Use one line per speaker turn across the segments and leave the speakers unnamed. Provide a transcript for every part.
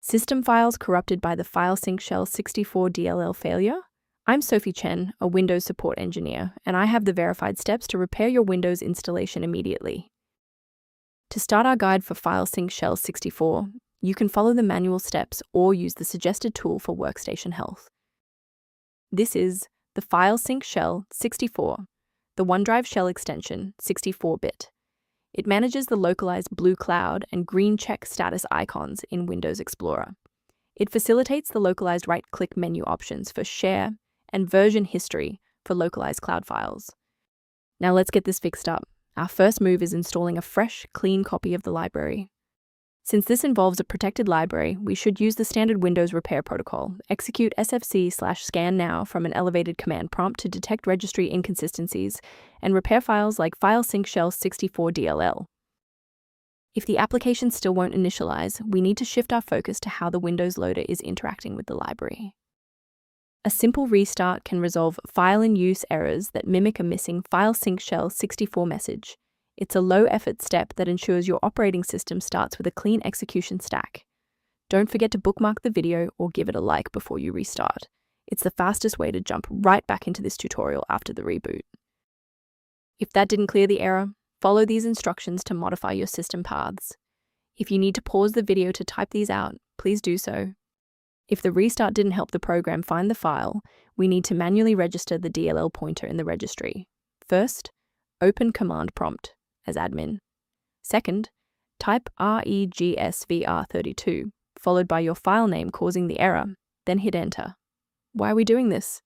System files corrupted by the FileSync Shell 64 DLL failure? I'm Sophie Chen, a Windows support engineer, and I have the verified steps to repair your Windows installation immediately. To start our guide for FileSync Shell 64, you can follow the manual steps or use the suggested tool for workstation health. This is the FileSync Shell 64, the OneDrive shell extension, 64-bit. It manages the localized blue cloud and green check status icons in Windows Explorer. It facilitates the localized right-click menu options for share and version history for localized cloud files. Now let's get this fixed up. Our first move is installing a fresh, clean copy of the library. Since this involves a protected library, we should use the standard Windows repair protocol, execute sfc/scan now from an elevated command prompt to detect registry inconsistencies, and repair files like FileSync Shell 64 DLL. If the application still won't initialize, we need to shift our focus to how the Windows loader is interacting with the library. A simple restart can resolve file-in-use errors that mimic a missing FileSync Shell 64 message. It's a low-effort step that ensures your operating system starts with a clean execution stack. Don't forget to bookmark the video or give it a like before you restart. It's the fastest way to jump right back into this tutorial after the reboot. If that didn't clear the error, follow these instructions to modify your system paths. If you need to pause the video to type these out, please do so. If the restart didn't help the program find the file, we need to manually register the DLL pointer in the registry. First, open Command Prompt as admin. Second, type regsvr32, followed by your file name causing the error, then hit enter. Why are we doing this?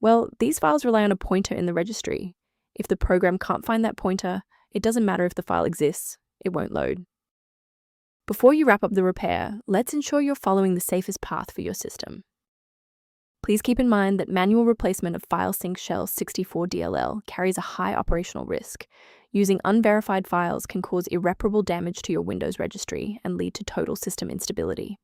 Well, these files rely on a pointer in the registry. If the program can't find that pointer, it doesn't matter if the file exists, it won't load. Before you wrap up the repair, let's ensure you're following the safest path for your system. Please keep in mind that manual replacement of FileSync Shell 64 DLL carries a high operational risk. Using unverified files can cause irreparable damage to your Windows registry and lead to total system instability.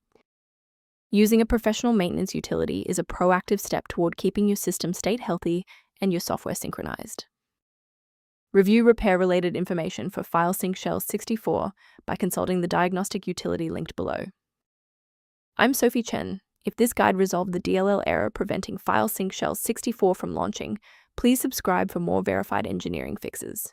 Using a professional maintenance utility is a proactive step toward keeping your system state healthy and your software synchronized. Review repair-related information for FileSync Shell 64 by consulting the diagnostic utility linked below. I'm Sophie Chen. If this guide resolved the DLL error preventing FileSync Shell 64 from launching, please subscribe for more verified engineering fixes.